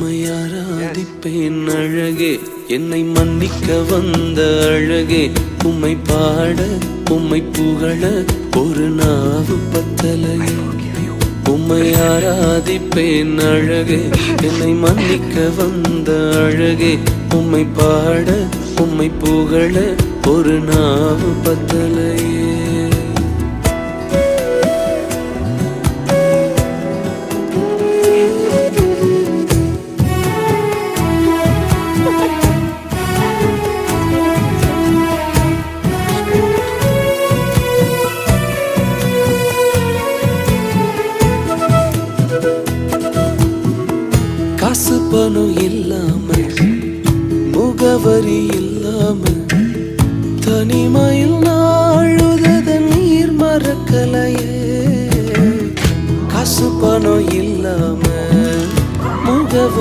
உம்மை ஆராதிப்பேன் அழகே, என்னை மன்னிக்க வந்த அழகே. உம்மை பாட உம்மை புகழ ஒரு நாவு பத்தலையே. உம்மை ஆராதிப்பேன் அழகே, என்னை மன்னிக்க வந்த அழகே. உம்மை பாட உம்மை புகழ ஒரு நாவு பத்தலையே. காசு பணம் இல்லாம, முகவரி இல்லாம, தனிமையில் நாழுத நீர் மறக்கலையே. காசு பணம் இல்லாம, முகவரி